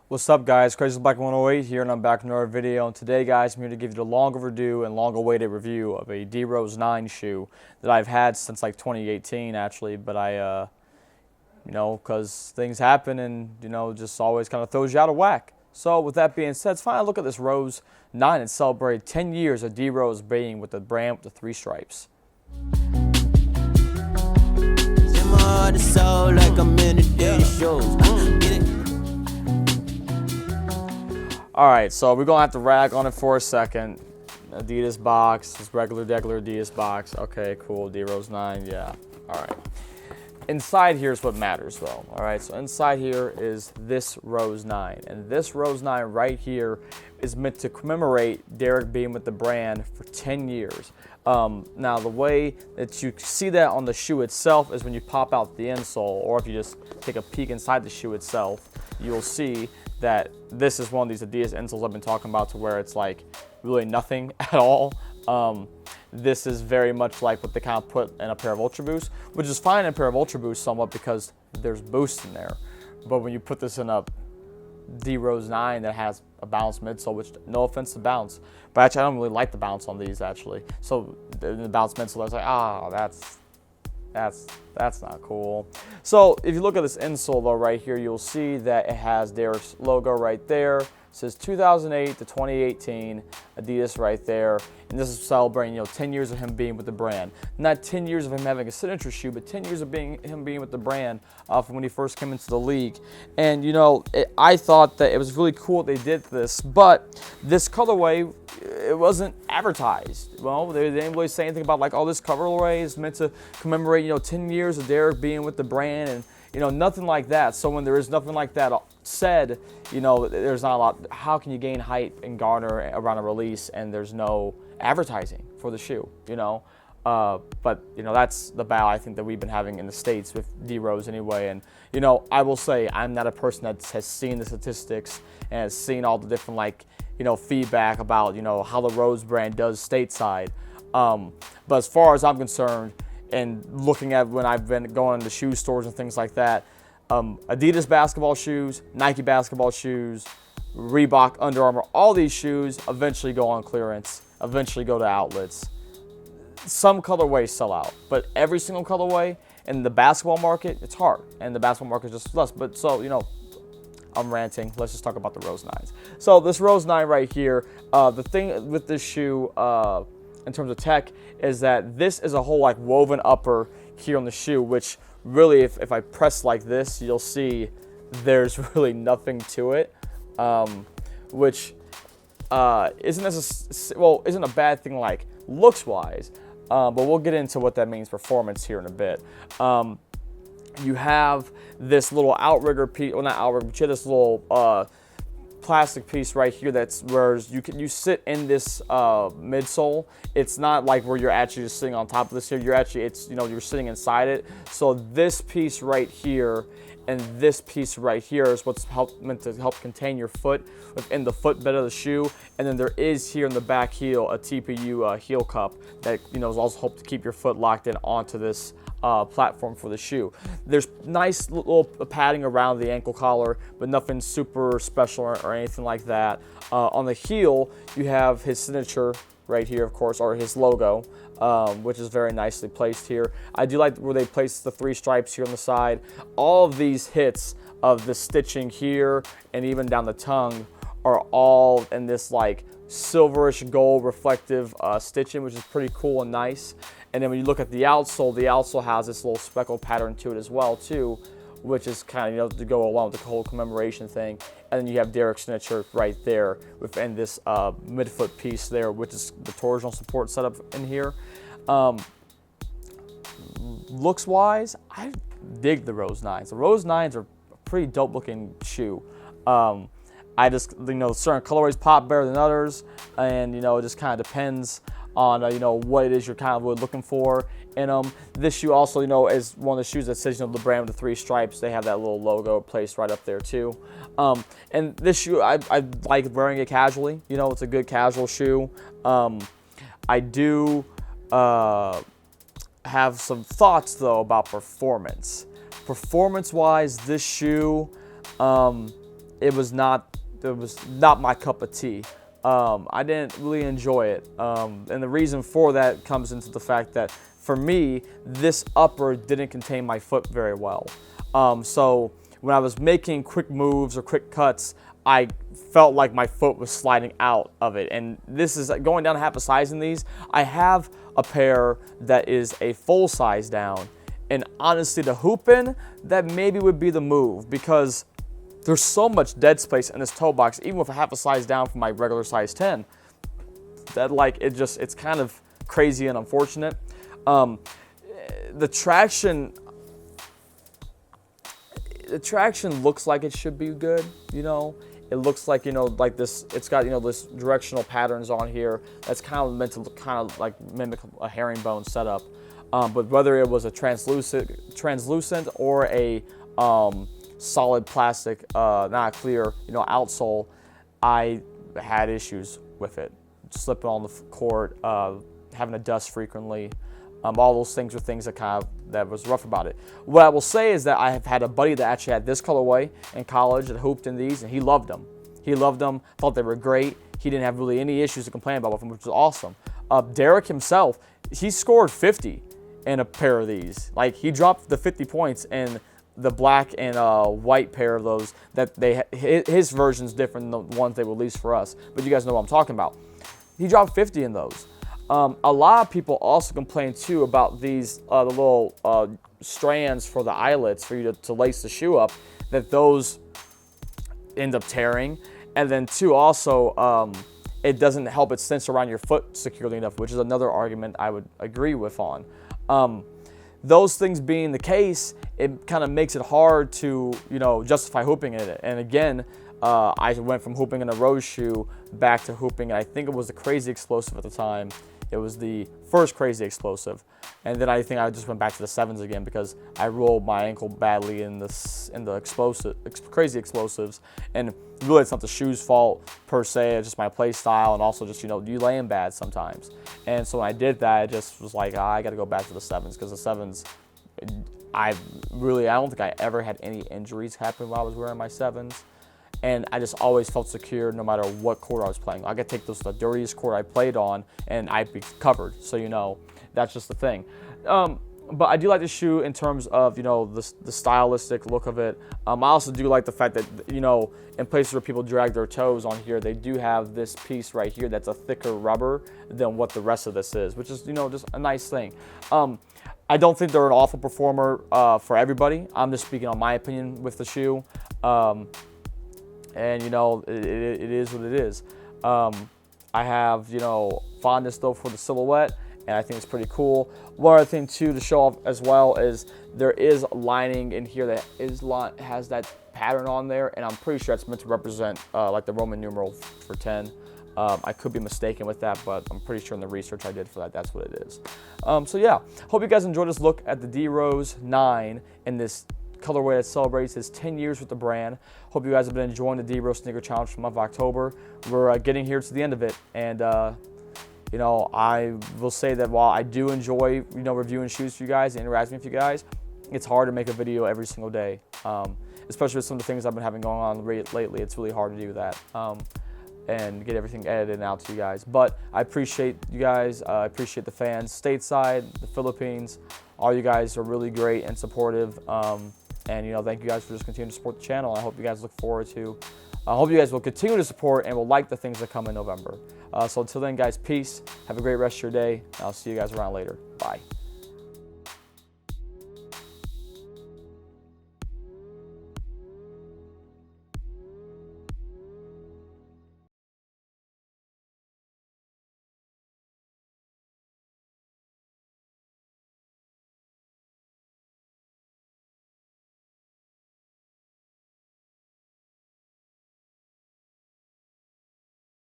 What's up, guys? Crazy Black 108 here, and I'm back with another video. And today, guys, I'm here to give you the long overdue and long awaited review of a D Rose 9 shoe that I've had since like 2018, actually. But because things happen and, just always kind of throws you out of whack. So, with that being said, let's finally look at this Rose 9 and celebrate 10 years of D Rose being with the brand with the 3 stripes. Alright, so we're going to have to rag on it for a second. Adidas box, just regular Adidas box. Okay, cool, D Rose 9, yeah. Alright. Inside here is what matters, though. Alright, so inside here is this Rose 9. And this Rose 9 right here is meant to commemorate Derek being with the brand for 10 years. Now, the way that you see that on the shoe itself is when you pop out the insole, or if you just take a peek inside the shoe itself, you'll see that this is one of these Adidas insoles I've been talking about, to where it's like really nothing at all. This is very much like what they kind of put in a pair of Ultra Boosts, which is fine in a pair of Ultra Boosts somewhat because there's boost in there. But when you put this in a D Rose 9 that has a balanced midsole, which, no offense to bounce, but actually I don't really like the bounce on these, actually. So the balanced midsole, I was like, that's not cool. So if you look at this insole though right here, you'll see that it has Derek's logo right there. It says 2008 to 2018, Adidas right there. And this is celebrating, 10 years of him being with the brand. Not 10 years of him having a signature shoe, but 10 years of him being with the brand from when he first came into the league. And I thought that it was really cool they did this, but this colorway, it wasn't advertised. Well, they didn't really say anything about like, oh, this colorway is meant to commemorate, 10 years of Derek being with the brand, and nothing like that. So when there is nothing like that said, there's not a lot. How can you gain hype and garner around a release and there's no advertising for the shoe? But that's the battle I think that we've been having in the States with D Rose anyway. And I will say I'm not a person that has seen the statistics and has seen all the different feedback about how the Rose brand does stateside. But as far as I'm concerned, and looking at when I've been going into shoe stores and things like that, Adidas basketball shoes, Nike basketball shoes, Reebok, Under Armour, all these shoes eventually go on clearance, eventually go to outlets. Some colorways sell out, but every single colorway in the basketball market, it's hard. And the basketball market is just less. But so, I'm ranting. Let's just talk about the Rose 9s. So this Rose 9 right here, the thing with this shoe in terms of tech is that this is a whole woven upper here on the shoe, which really, if I press like this, you'll see there's really nothing to it, which isn't a bad thing looks wise, but we'll get into what that means performance here in a bit. You have this little outrigger piece, well, not outrigger, but you have this little plastic piece right here that's where you sit in this midsole. It's not like where you're actually just sitting on top of this here. You're sitting inside it. So this piece right here and this piece right here is what's meant to help contain your foot within the footbed of the shoe. And then there is here in the back heel a TPU heel cup that is also helped to keep your foot locked in onto this platform for the shoe. There's nice little padding around the ankle collar, but nothing super special or anything like that. On the heel, you have his signature right here, of course, or his logo, which is very nicely placed here. I do like where they place the 3 stripes here on the side. All of these hits of the stitching here and even down the tongue are all in this silverish gold reflective stitching, which is pretty cool and nice. And then when you look at the outsole has this little speckle pattern to it as well too, which is kind of to go along with the whole commemoration thing. And then you have Derek's signature right there within this midfoot piece there, which is the torsional support setup in here. Looks wise, I dig the Rose 9s. The Rose 9s are a pretty dope looking shoe. I just, certain colorways pop better than others, and it just kind of depends on what it is you're kind of really looking for in them. This shoe also is one of the shoes that says the brand with the 3 stripes. They have that little logo placed right up there too. And this shoe, I like wearing it casually. It's a good casual shoe. I do have some thoughts though about performance. Performance wise, this shoe it was not my cup of tea. I didn't really enjoy it. And the reason for that comes into the fact that for me, this upper didn't contain my foot very well. So when I was making quick moves or quick cuts, I felt like my foot was sliding out of it. And this is going down half a size in these. I have a pair that is a full size down. And honestly, the hooping, that maybe would be the move, because there's so much dead space in this toe box, even with a half a size down from my regular size 10, that like it's kind of crazy and unfortunate. The traction looks like it should be good, you know. It looks like, you know, like this, it's got, you know, this directional patterns on here that's kind of meant to look kind of like mimic a herringbone setup. But whether it was a translucent or a solid plastic, not clear, you know, outsole, I had issues with it. Slipping on the court, having to dust frequently. All those things were things that was rough about it. What I will say is that I have had a buddy that actually had this colorway in college that hooped in these, and he loved them. He loved them, thought they were great. He didn't have really any issues to complain about with them, which was awesome. Derek himself, he scored 50 in a pair of these. Like, he dropped the 50 points in the black and white pair of those. That his version's different than the ones they released for us, but you guys know what I'm talking about. He dropped 50 in those. A lot of people also complain too about these the little strands for the eyelets for you to lace the shoe up, that those end up tearing. And then too, also, it doesn't help it cinch around your foot securely enough, which is another argument I would agree with on. Those things being the case, it kind of makes it hard to, you know, justify hooping in it. And again, I went from hooping in a rose shoe back to hooping, I think it was the Crazy Explosive at the time. It was the first Crazy Explosive. And then I think I just went back to the 7s again because I rolled my ankle badly in the Crazy Explosives. And really, it's not the shoe's fault per se, it's just my play style, and also just, you know, you laying bad sometimes. And so when I did that, I just was like, I got to go back to the 7s, because the 7s, I don't think I ever had any injuries happen while I was wearing my 7s. And I just always felt secure no matter what court I was playing. I could take the dirtiest court I played on and I'd be covered. So, you know, that's just the thing. But I do like the shoe in terms of, you know, the stylistic look of it. I also do like the fact that, you know, in places where people drag their toes on here, they do have this piece right here that's a thicker rubber than what the rest of this is, which is, you know, just a nice thing. I don't think they're an awful performer for everybody. I'm just speaking on my opinion with the shoe. And, you know, it is what it is. I have, you know, fondness, though, for the silhouette, and I think it's pretty cool. One other thing, too, to show off as well is there is lining in here that has that pattern on there, and I'm pretty sure it's meant to represent, like, the Roman numeral for 10. I could be mistaken with that, but I'm pretty sure in the research I did for that, that's what it is. So, yeah, hope you guys enjoyed this look at the D-Rose 9 in this colorway that celebrates his 10 years with the brand. Hope you guys have been enjoying the D-Rose Sneaker Challenge for the month of October. We're getting here to the end of it, and you know, I will say that while I do enjoy, you know, reviewing shoes for you guys and interacting with you guys, it's hard to make a video every single day, especially with some of the things I've been having going on lately. It's really hard to do that and get everything edited and out to you guys. But I appreciate you guys. I appreciate the fans stateside, the Philippines. All you guys are really great and supportive. And, you know, thank you guys for just continuing to support the channel. I hope you guys look forward to, I hope you guys will continue to support and will like the things that come in November. So until then, guys, peace. Have a great rest of your day. And I'll see you guys around later. Bye.